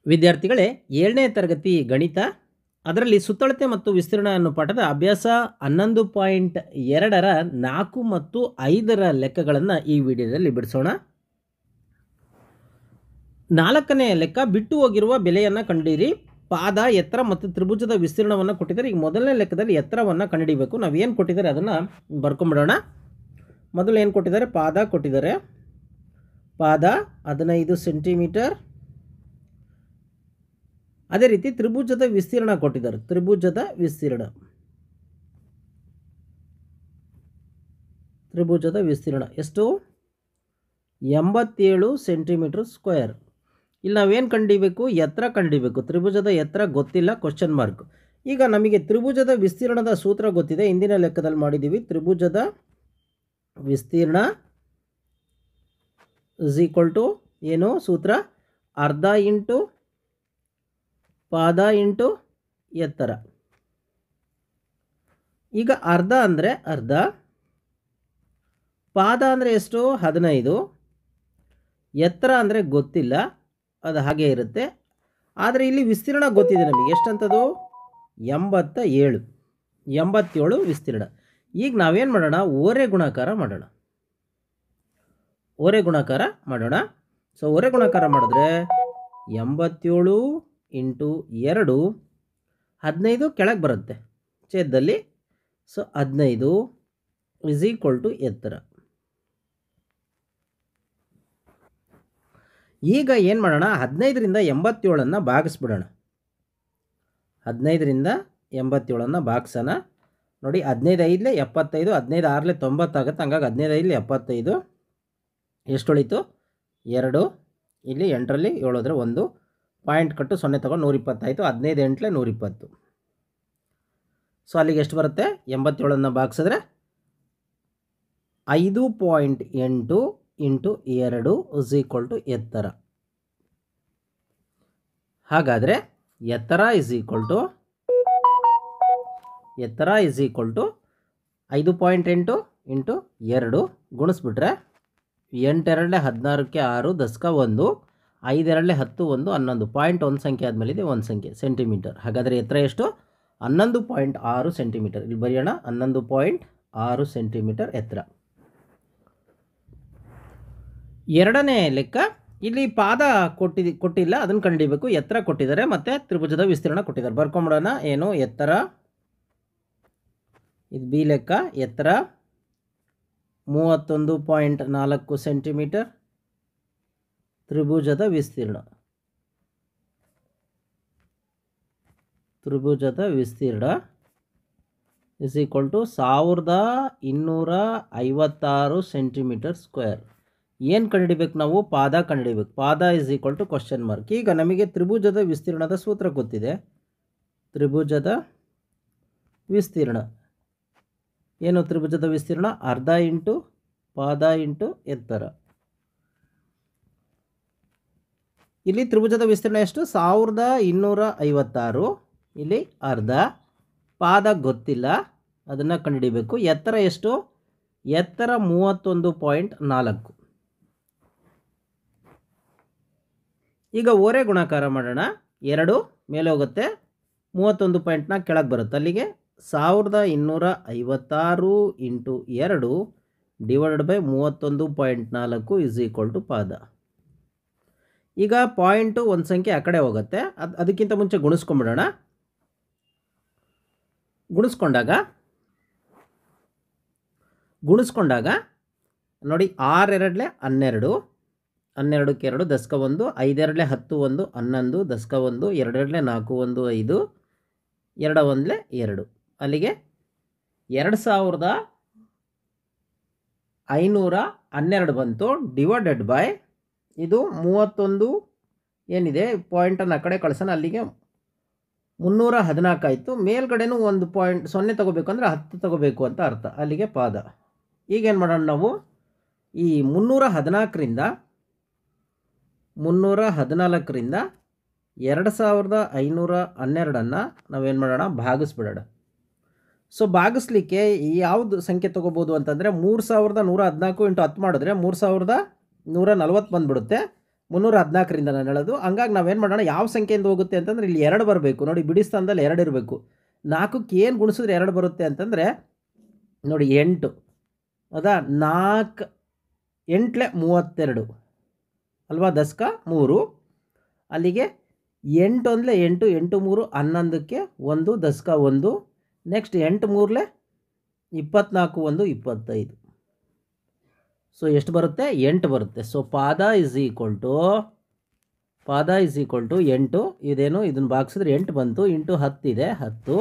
ವಿದ್ಯಾರ್ಥಿಗಳೇ, 7ನೇ ತರಗತಿ ಗಣಿತ, ಅದರಲ್ಲಿ ಸುತ್ತಳತೆ ಮತ್ತು ವಿಸ್ತೀರ್ಣ ಅನ್ನೋ ಪಾಠದ ಅಭ್ಯಾಸ 11.2ರ 4 ಮತ್ತು 5ರ ಲೆಕ್ಕಗಳನ್ನು ಈ ವಿಡಿಯೋದಲ್ಲಿ ಬಿಡಿಸೋಣ. 4ನೇ ಲೆಕ್ಕ, ಬಿಟ್ಟು ಹೋಗಿರುವ ಬೆಲೆಯನ್ನು ಕಂಡುಹಿಡಿಯಿರಿ. ಪಾದ, ಎತ್ತರ ಮತ್ತು ತ್ರಿಭುಜದ ವಿಸ್ತೀರ್ಣವನ್ನು ಕೊಟ್ಟಿದ್ದಾರೆ. ಈಗ ಮೊದಲನೇ ಲೆಕ್ಕದಲ್ಲಿ ಎತ್ತರವನ್ನು ಕಂಡುಹಿಡಿಯಬೇಕು. ನಾವು ಏನು ಕೊಟ್ಟಿದ್ದಾರೆ ಅದನ್ನು ಬರ್ಕೊಂಬಿಡೋಣ. ಮೊದಲು ಏನು ಕೊಟ್ಟಿದ್ದಾರೆ? ಪಾದ ಕೊಟ್ಟಿದ್ದಾರೆ. ಪಾದ 15 ಸೆಂಟಿಮೀಟರ್. ಅದೇ ರೀತಿ ತ್ರಿಭುಜದ ವಿಸ್ತೀರ್ಣ ಕೊಟ್ಟಿದ್ದಾರೆ. ತ್ರಿಭುಜದ ವಿಸ್ತೀರ್ಣ ಎಷ್ಟು? 87 ಸೆಂಟಿಮೀಟರ್ ಸ್ಕ್ವೇರ್. ಇಲ್ಲಿ ನಾವೇನು ಕಂಡುಹಿಡಿಯಬೇಕು? ಎತ್ತರ ಕಂಡುಹಿಡಿಯಬೇಕು. ತ್ರಿಭುಜದ ಎತ್ತರ ಗೊತ್ತಿಲ್ಲ, ಕ್ವಶನ್ ಮಾರ್ಕ್. ಈಗ ನಮಗೆ ತ್ರಿಭುಜದ ವಿಸ್ತೀರ್ಣದ ಸೂತ್ರ ಗೊತ್ತಿದೆ, ಹಿಂದಿನ ಲೆಕ್ಕದಲ್ಲಿ ಮಾಡಿದ್ದೀವಿ. ತ್ರಿಭುಜದ ವಿಸ್ತೀರ್ಣ ಇಸ್ ಈಕ್ವಲ್ ಟು ಏನು ಸೂತ್ರ? ಅರ್ಧ ಇಂಟು ಪಾದ ಇಂಟು ಎತ್ತರ. ಈಗ ಅರ್ಧ ಅಂದರೆ ಅರ್ಧ, ಪಾದ ಅಂದರೆ ಎಷ್ಟು? 15. ಎತ್ತರ ಅಂದರೆ ಗೊತ್ತಿಲ್ಲ, ಅದು ಹಾಗೆ ಇರುತ್ತೆ. ಆದರೆ ಇಲ್ಲಿ ವಿಸ್ತೀರ್ಣ ಗೊತ್ತಿದೆ ನಮಗೆ. ಎಷ್ಟಂತದು? 87 ವಿಸ್ತೀರ್ಣ. ಈಗ ನಾವೇನು ಮಾಡೋಣ? ಓರೆ ಗುಣಾಕಾರ ಮಾಡೋಣ. ಸೊ ಓರೆ ಗುಣಾಕಾರ ಮಾಡಿದ್ರೆ 87 ಇಂಟು 2, 15 ಕೆಳಗೆ ಬರುತ್ತೆ ಛೇದದಲ್ಲಿ. ಸೊ 15 ಇಸ್ ಈಕ್ವಲ್ ಟು ಎತ್ತರ. ಈಗ ಏನು ಮಾಡೋಣ? 15ರಿಂದ 87 ಭಾಗಿಸ್ಬಿಡೋಣ. 15ರಿಂದ 87 ಭಾಗಿಸೋಣ. ನೋಡಿ, 15 5 75, 15 6 90 ಆಗುತ್ತೆ. ಹಂಗಾಗಿ 15 5 75 ಎಷ್ಟು ಉಳೀತು? 2. ಇಲ್ಲಿ 8ರಲ್ಲಿ 7 ಹೋದರೆ 1 ಪಾಯಿಂಟ್ ಕಟ್ಟು 0 ತಗೊಂಡು 120 ಆಯಿತು. 15 8 120. ಸೊ ಅಲ್ಲಿಗೆ ಎಷ್ಟು ಬರುತ್ತೆ? 87 ಭಾಗಿಸಿದ್ರೆ 5.8 ಇಂಟು 2 ಇಸ್ ಈಕ್ವಲ್ ಟು ಎತ್ತರ. ಹಾಗಾದರೆ ಎತ್ತರ ಇಸ್ ಈಕ್ವಲ್ ಟು 5.8 ಇಂಟು 2 ಗುಣಿಸ್ಬಿಟ್ರೆ 8 2 16ಕ್ಕೆ 6 ದಸ್ಕ 1, 5 2 10 1 11 ಪಾಯಿಂಟ್ ಒಂದು ಸಂಖ್ಯೆ ಆದಮೇಲೆ ಇದೆ ಒಂದು ಸಂಖ್ಯೆ ಸೆಂಟಿಮೀಟರ್. ಹಾಗಾದರೆ ಎತ್ತರ ಎಷ್ಟು? 11.6 ಸೆಂಟಿಮೀಟರ್. ಇಲ್ಲಿ ಬರೆಯೋಣ, 11.6 ಸೆಂಟಿಮೀಟರ್ ಎತ್ತರ. ಎರಡನೇ ಲೆಕ್ಕ, ಇಲ್ಲಿ ಪಾದ ಕೊಟ್ಟಿಲ್ಲ, ಅದನ್ನು ಕಂಡುಹಿಡಿಯಬೇಕು. ಎತ್ತರ ಕೊಟ್ಟಿದ್ದಾರೆ ಮತ್ತು ತ್ರಿಭುಜದ ವಿಸ್ತೀರ್ಣ ಕೊಟ್ಟಿದ್ದಾರೆ. ಬರ್ಕೊಂಬಿಡೋಣ. ಏನು? ಎತ್ತರ, ಇದು ಬಿ ಲೆಕ್ಕ. ಎತ್ತರ 31.4 ಸೆಂಟಿಮೀಟರ್. ತ್ರಿಭುಜದ ವಿಸ್ತೀರ್ಣ is equal to 1256 centimetre square. ಏನು ಕಂಡುಹಿಡಿಬೇಕು ನಾವು? ಪಾದ ಕಂಡುಹಿಡಿಬೇಕು. ಪಾದ is equal to question mark. ಈಗ ನಮಗೆ ತ್ರಿಭುಜದ ವಿಸ್ತೀರ್ಣದ ಸೂತ್ರ ಗೊತ್ತಿದೆ. ತ್ರಿಭುಜದ ವಿಸ್ತೀರ್ಣ ಏನು? ತ್ರಿಭುಜದ ವಿಸ್ತೀರ್ಣ ಅರ್ಧ ಇಂಟು ಪಾದ ಇಂಟು ಎತ್ತರ. ಇಲ್ಲಿ ತ್ರಿಭುಜದ ವಿಸ್ತೀರ್ಣ ಎಷ್ಟು? 1256. ಇಲ್ಲಿ ಅರ್ಧ, ಪಾದ ಗೊತ್ತಿಲ್ಲ, ಅದನ್ನು ಕಂಡುಹಿಡಿಯಬೇಕು. ಎತ್ತರ ಎಷ್ಟು? ಎತ್ತರ 31.4. ಈಗ ಓರೆ ಗುಣಾಕಾರ ಮಾಡೋಣ. 2 ಮೇಲೆ ಹೋಗುತ್ತೆ, 31.4 ಕೆಳಗೆ ಬರುತ್ತೆ. ಅಲ್ಲಿಗೆ 1256 into 2 divided by 31.4 is equal to ಪಾದ. ಈಗ ಪಾಯಿಂಟು ಒಂದು ಸಂಖ್ಯೆ ಆ ಕಡೆ ಹೋಗುತ್ತೆ, ಅದಕ್ಕಿಂತ ಮುಂಚೆ ಗುಣಿಸ್ಕೊಂಬಿಡೋಣ. ಗುಣಿಸ್ಕೊಂಡಾಗ ನೋಡಿ, 6 2 12, 12ಕ್ಕೆ 2 ದಸ್ಕ 1, 5 2 10 1 11 ದಸ್ಕ 1, 2 2 4 1 5, 2 1 2. ಅಲ್ಲಿಗೆ 2512 ಬಂತು. ಡಿವೈಡೆಡ್ ಬೈ ಇದು 31 ಏನಿದೆ ಪಾಯಿಂಟನ್ನು ಆ ಕಡೆ ಕಳ್ಸೋಣ. ಅಲ್ಲಿಗೆ 314 ಆಯಿತು. ಮೇಲ್ಗಡೆನೂ ಒಂದು ಪಾಯಿಂಟ್ 0 ತಗೋಬೇಕು ಅಂದರೆ 10 ತಗೋಬೇಕು ಅಂತ ಅರ್ಥ. ಅಲ್ಲಿಗೆ ಪಾದ. ಈಗೇನು ಮಾಡೋಣ ನಾವು? ಈ 314ರಿಂದ 2512 ನಾವೇನು ಮಾಡೋಣ? ಭಾಗಿಸ್ಬಿಡೋಣ. ಸೊ ಭಾಗಿಸ್ಲಿಕ್ಕೆ ಯಾವುದು ಸಂಖ್ಯೆ ತೊಗೋಬೋದು ಅಂತಂದರೆ 3114 ಇಂಟು 10 ಮಾಡಿದ್ರೆ 3140 ಬಂದುಬಿಡುತ್ತೆ. 314ರಿಂದ ನಾನು ಹೇಳೋದು. ಹಂಗಾಗಿ ನಾವೇನು ಮಾಡೋಣ, ಯಾವ ಸಂಖ್ಯೆಯಿಂದ ಹೋಗುತ್ತೆ ಅಂತಂದರೆ ಇಲ್ಲಿ 2 ಬರಬೇಕು ನೋಡಿ, ಬಿಡಿ ಸ್ಥಾನದಲ್ಲಿ 2 ಇರಬೇಕು. 4ಕ್ಕೆ ಏನು ಗುಣಿಸಿದ್ರೆ 2 ಬರುತ್ತೆ ಅಂತಂದರೆ ನೋಡಿ 8 ಹೌದಾ, 4 8 32 ಅಲ್ವಾ, ದಶಕ 3 ಅಲ್ಲಿಗೆ 8 1 8 8 3 11ಕ್ಕೆ 1 ದಶಕ 1 ನೆಕ್ಸ್ಟ್ 8 3 24 1 25. ಸೊ ಎಷ್ಟು ಬರುತ್ತೆ, 8 ಬರುತ್ತೆ. ಸೊ ಪಾದ ಇಸ್ ಈಕ್ವಲ್ ಟು 8. ಇದೇನು ಇದನ್ನು ಭಾಗಿಸಿದ್ರೆ 8 ಬಂತು, ಇಂಟು 10 ಇದೆ 10.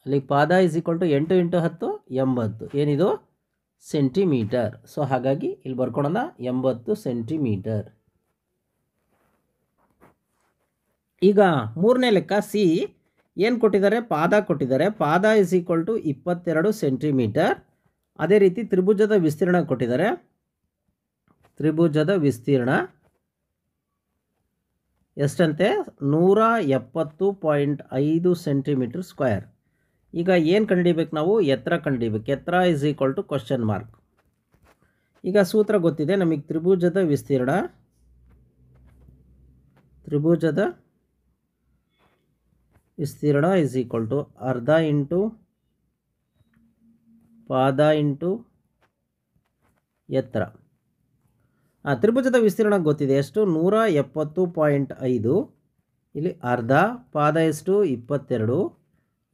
ಅಲ್ಲಿ ಪಾದ ಇಸ್ ಈಕ್ವಲ್ ಟು 8 ಇಂಟು 10 80. ಏನಿದು ಸೆಂಟಿಮೀಟರ್. ಸೊ ಹಾಗಾಗಿ ಇಲ್ಲಿ ಬರ್ಕೊಳ್ಳೋಣ 80 ಸೆಂಟಿಮೀಟರ್. ಈಗ ಮೂರನೇ ಲೆಕ್ಕ ಸಿ ಏನು ಕೊಟ್ಟಿದ್ದಾರೆ, ಪಾದ ಕೊಟ್ಟಿದ್ದಾರೆ. ಪಾದ ಇಸ್ ಈಕ್ವಲ್ ಟು 22 ಸೆಂಟಿಮೀಟರ್. ಅದೇ ರೀತಿ ತ್ರಿಭುಜದ ವಿಸ್ತೀರ್ಣ ಕೊಟ್ಟಿದ್ದಾರೆ. ತ್ರಿಭುಜದ ವಿಸ್ತೀರ್ಣ ಎಷ್ಟಂತೆ, 170.5 ಸೆಂಟಿಮೀಟರ್ ಸ್ಕ್ವೇರ್. ಈಗ ಏನು ಕಂಡುಹಿಡಿಬೇಕು ನಾವು, ಎತ್ತರ ಕಂಡುಹಿಡಿಬೇಕು. ಎತ್ತರ is equal to question mark. ಈಗ ಸೂತ್ರ ಗೊತ್ತಿದೆ ನಮಗೆ, ತ್ರಿಭುಜದ ವಿಸ್ತೀರ್ಣ ಇಸ್ ಈಕ್ವಲ್ ಟು ಅರ್ಧ ಇಂಟು ಪಾದ ಇಂಟು ಎತ್ತರ. ತ್ರಿಭುಜದ ವಿಸ್ತೀರ್ಣ ಗೊತ್ತಿದೆ ಎಷ್ಟು, 170.5. ಇಲ್ಲಿ ಅರ್ಧ, ಪಾದ ಎಷ್ಟು 22,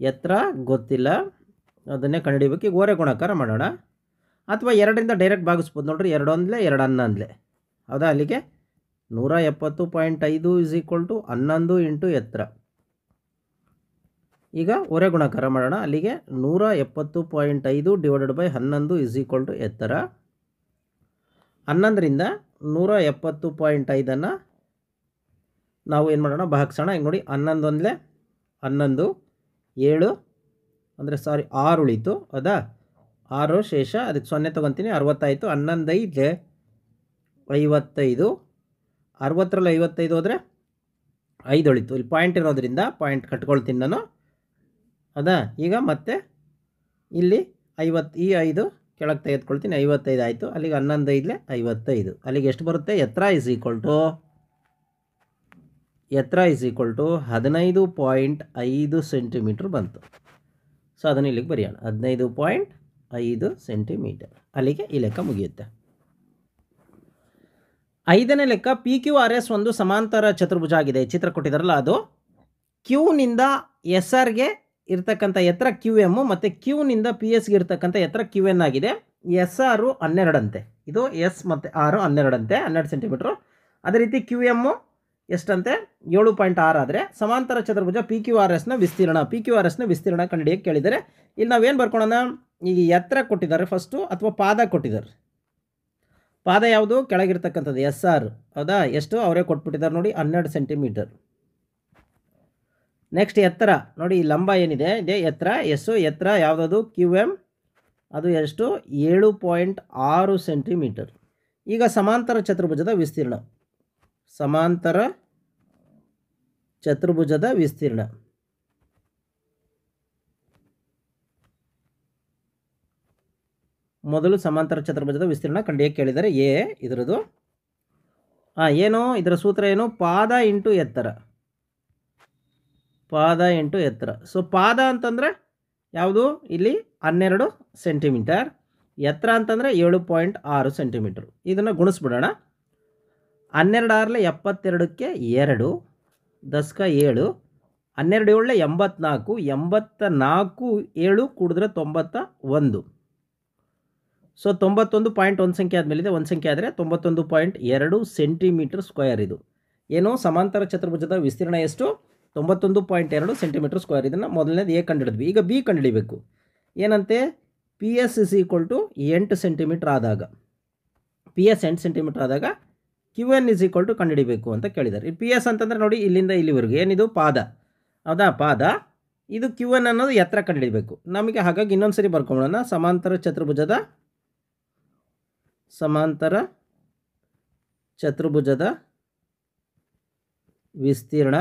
ಎತ್ತರ ಗೊತ್ತಿಲ್ಲ, ಅದನ್ನೇ ಕಂಡುಹಿಡಿಬೇಕು. ಈಗ ಓರೆ ಗುಣಾಕಾರ ಮಾಡೋಣ, ಅಥವಾ 2ರಿಂದ ಡೈರೆಕ್ಟ್ ಭಾಗಿಸ್ಬೋದು ನೋಡ್ರಿ. 2 1 2 11 ಹೌದಾ, ಅಲ್ಲಿಗೆ 170.5 ಇಸ್ ಈಕ್ವಲ್ ಟು 11 ಇಂಟು ಎತ್ತರ. ಈಗ ಒರೆ ಗುಣಾಕಾರ ಮಾಡೋಣ, ಅಲ್ಲಿಗೆ 170.5 divided by 11 is equal to ಎತ್ತರ. 11ರಿಂದ 170.5 ನಾವು ಏನು ಮಾಡೋಣ, ಭಾಗಿಸೋಣ. ಈಗ ನೋಡಿ 11 1 11 7 ಅಂದರೆ 6 ಉಳಿತು ಹೌದಾ, 6 ಶೇಷ, ಅದಕ್ಕೆ 0 ತೊಗೊತೀನಿ, 60 ಆಯಿತು. 11 5 55, 60ರಲ್ಲಿ 55 ಹೋದರೆ 5 ಉಳಿತು. ಇಲ್ಲಿ ಪಾಯಿಂಟ್ ಇರೋದ್ರಿಂದ ಪಾಯಿಂಟ್ ಕಟ್ಕೊಳ್ತೀನಿ ನಾನು ಹೌದಾ. ಈಗ ಮತ್ತೆ ಇಲ್ಲಿ 50, ಈ 5 ಕೆಳಗೆ ತೆಗೆದುಕೊಳ್ತೀನಿ, 55 ಆಯಿತು. ಅಲ್ಲಿಗೆ 11 5 55. ಅಲ್ಲಿಗೆ ಎಷ್ಟು ಬರುತ್ತೆ, ಎತ್ತರ ಇಸ್ ಈಕ್ವಲ್ ಟು 15.5 ಸೆಂಟಿಮೀಟ್ರ್ ಬಂತು. ಸೊ ಅದನ್ನು ಇಲ್ಲಿಗೆ ಬರೆಯೋಣ, 15.5 ಸೆಂಟಿಮೀಟರ್. ಅಲ್ಲಿಗೆ ಈ ಲೆಕ್ಕ ಮುಗಿಯುತ್ತೆ. 5ನೇ ಲೆಕ್ಕ, ಪಿ ಕ್ಯೂ ಆರ್ ಎಸ್ ಒಂದು ಸಮಾಂತರ ಚತುರ್ಭುಜ ಆಗಿದೆ. ಚಿತ್ರ ಕೊಟ್ಟಿದ್ದಾರಲ್ಲ ಅದು. ಕ್ಯೂನಿಂದ ಎಸ್ ಆರ್ಗೆ ಇರ್ತಕ್ಕಂಥ ಎತ್ತರ ಕ್ಯೂ ಎಮ್ ಮತ್ತು ಕ್ಯೂನಿಂದ ಪಿ ಎಸ್ಗೆ ಇರ್ತಕ್ಕಂಥ ಎತ್ತರ ಕ್ಯೂ ಎನ್ ಆಗಿದೆ. ಎಸ್ ಆರು 12 ಅಂತೆ, ಇದು ಎಸ್ ಮತ್ತು ಆರು 12 ಅಂತೆ, 12 ಸೆಂಟಿಮೀಟ್ರು. ಅದೇ ರೀತಿ ಕ್ಯೂ ಎಮ್ಮು ಎಷ್ಟಂತೆ, 7.6 ಆದರೆ ಸಮಾಂತರ ಚತುರ್ಭುಜ ಪಿ ಕ್ಯೂ ಆರ್ ಎಸ್ನ ವಿಸ್ತೀರ್ಣ ಕಂಡುಹಿಡಿಯಕ್ಕೆ ಕೇಳಿದ್ದಾರೆ. ಇಲ್ಲಿ ನಾವೇನು ಬರ್ಕೊಳ್ಳೋಣ, ಈಗ ಎತ್ತರ ಕೊಟ್ಟಿದ್ದಾರೆ ಫಸ್ಟು, ಅಥವಾ ಪಾದ ಕೊಟ್ಟಿದ್ದಾರೆ. ಪಾದ ಯಾವುದು, ಕೆಳಗಿರ್ತಕ್ಕಂಥದ್ದು ಎಸ್ ಆರ್ ಹೌದಾ, ಎಷ್ಟು ಅವರೇ ಕೊಟ್ಬಿಟ್ಟಿದ್ದಾರೆ ನೋಡಿ, 12 ಸೆಂಟಿಮೀಟರ್. ನೆಕ್ಸ್ಟ್ ಎತ್ತರ ನೋಡಿ, ಲಂಬ ಏನಿದೆ ಇದೆ ಎತ್ತರ ಎಷ್ಟು, ಎತ್ತರ ಯಾವುದದು ಕ್ಯೂ ಎಮ್, ಅದು ಎಷ್ಟು 7.6 ಸೆಂಟಿಮೀಟರ್. ಈಗ ಸಮಾಂತರ ಚತುರ್ಭುಜದ ವಿಸ್ತೀರ್ಣ ಮೊದಲು ಸಮಾಂತರ ಚತುರ್ಭುಜದ ವಿಸ್ತೀರ್ಣ ಕಂಡುಹಿಡಿಯಕ್ಕೆ ಕೇಳಿದರೆ ಎ ಇದರದು. ಏನು ಇದರ ಸೂತ್ರ ಏನು, ಪಾದ ಇಂಟು ಎತ್ತರ. ಸೊ ಪಾದ ಅಂತಂದರೆ ಯಾವುದು, ಇಲ್ಲಿ 12 ಸೆಂಟಿಮೀಟರ್, ಎತ್ತರ ಅಂತಂದರೆ 7.6 ಸೆಂಟಿಮೀಟ್ರು. ಇದನ್ನು ಗುಣಿಸ್ಬಿಡೋಣ. 12 6 72ಕ್ಕೆ 2 ದಶಕ 7, 12 7 84, 84 7 ಕೂಡಿದ್ರೆ 91. ಸೊ 91.1 ಸಂಖ್ಯೆ ಆದಮೇಲಿದೆ, ಒಂದು ಸಂಖ್ಯೆ ಆದರೆ 91.2 ಸೆಂಟಿಮೀಟರ್ ಸ್ಕ್ವೇರ್. ಇದು ಏನು, ಸಮಾಂತರ ಚತುರ್ಭುಜದ ವಿಸ್ತೀರ್ಣ ಎಷ್ಟು, 91.2 ಸೆಂಟಿಮೀಟರ್ ಸ್ಕ್ವೇರ್. ಇದನ್ನು ಮೊದಲನೇದು ಎ ಕಂಡುಹಿಡಿದ್ವಿ. ಈಗ ಬಿ ಕಂಡುಹಿಡಿಬೇಕು. ಏನಂತೆ, P S is equal to 8 centimetre ಆದಾಗ, Q N is equal to ಕಂಡುಹಿಡಿಬೇಕು ಅಂತ ಕೇಳಿದ್ದಾರೆ. ಪಿ ಎಸ್ ಅಂತಂದರೆ ನೋಡಿ, ಇಲ್ಲಿಂದ ಇಲ್ಲಿವರೆಗೂ ಏನಿದು ಪಾದ ಹೌದಾ, ಪಾದ. ಇದು ಕ್ಯೂ ಎನ್ ಅನ್ನೋದು ಎತ್ತರ ಕಂಡುಹಿಡಿಬೇಕು ನಮಗೆ. ಹಾಗಾಗಿ ಇನ್ನೊಂದು ಸರಿ ಬರ್ಕೊಳ್ಳೋಣ, ಸಮಾಂತರ ಚತುರ್ಭುಜದ ವಿಸ್ತೀರ್ಣ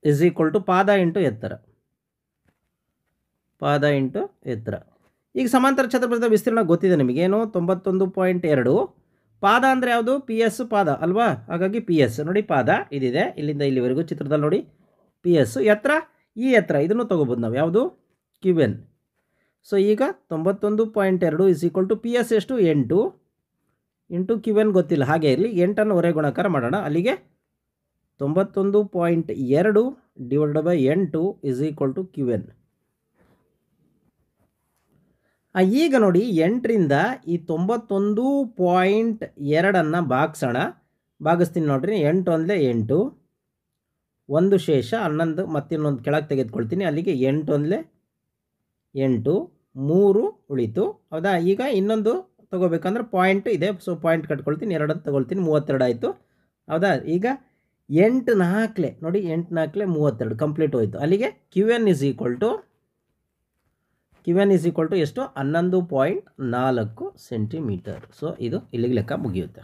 ಇಸ್ ಈಕ್ವಲ್ ಟು ಪಾದ ಇಂಟು ಎತ್ತರ. ಈಗ ಸಮಾಂತರ ಚತುರ್ಭುಜದ ವಿಸ್ತೀರ್ಣ ಗೊತ್ತಿದೆ ನಿಮಗೇನು, 91.2 ಪಾದ ಅಂದರೆ ಯಾವುದು? ಪಿ ಎಸ್ ಪಾದ ಅಲ್ವಾ? ಹಾಗಾಗಿ ಪಿ ಎಸ್ ನೋಡಿ, ಪಾದ ಇದಿದೆ ಇಲ್ಲಿಂದ ಇಲ್ಲಿವರೆಗೂ ಚಿತ್ರದಲ್ಲಿ ನೋಡಿ, ಪಿ ಎಸ್. ಎತ್ತರ, ಈ ಎತ್ತರ ಇದನ್ನು ತೊಗೋಬೋದು ನಾವು, ಯಾವುದು? Q N. ಸೊ ಈಗ 91.2 is equal to P S ಎಷ್ಟು? 8 ಇಂಟು ಕ್ಯೂ ಎನ್ ಗೊತ್ತಿಲ್ಲ, ಹಾಗೆ ಇರಲಿ. 8ಅನ್ನು ಹೊರೆ ಗುಣಾಕಾರ ಮಾಡೋಣ. ಅಲ್ಲಿಗೆ 91.2 divided by 8 is equal to Q N. ಈಗ ನೋಡಿ, 8ರಿಂದ ಈ 91.2 ಭಾಗಿಸೋಣ. ಭಾಗಿಸ್ತೀನಿ ನೋಡ್ರಿ. 8 ಒಂದಲೇ 8, ಒಂದು ಶೇಷ 11, ಮತ್ತಿನ್ನೊಂದು ಕೆಳಗೆ ತೆಗೆದುಕೊಳ್ತೀನಿ. ಅಲ್ಲಿಗೆ 8 ಒಂದಲೇ 8, 3 ಉಳಿತು. ಹೌದಾ? ಈಗ ಇನ್ನೊಂದು ತೊಗೋಬೇಕಂದ್ರೆ ಪಾಯಿಂಟ್ ಇದೆ, ಸೊ ಪಾಯಿಂಟ್ ಕಟ್ಕೊಳ್ತೀನಿ. 2 ತೊಗೊಳ್ತೀನಿ, 32 ಆಯಿತು. ಹೌದಾ? ಈಗ 8 4 ನೋಡಿ, 8 4 32 ಕಂಪ್ಲೀಟ್ ಹೋಯಿತು. ಅಲ್ಲಿಗೆ Q N is equal to ಎಷ್ಟು? 11.4 ಸೆಂಟಿಮೀಟರ್. ಸೊ ಇದು ಇಲ್ಲಿಗೆ ಲೆಕ್ಕ ಮುಗಿಯುತ್ತೆ.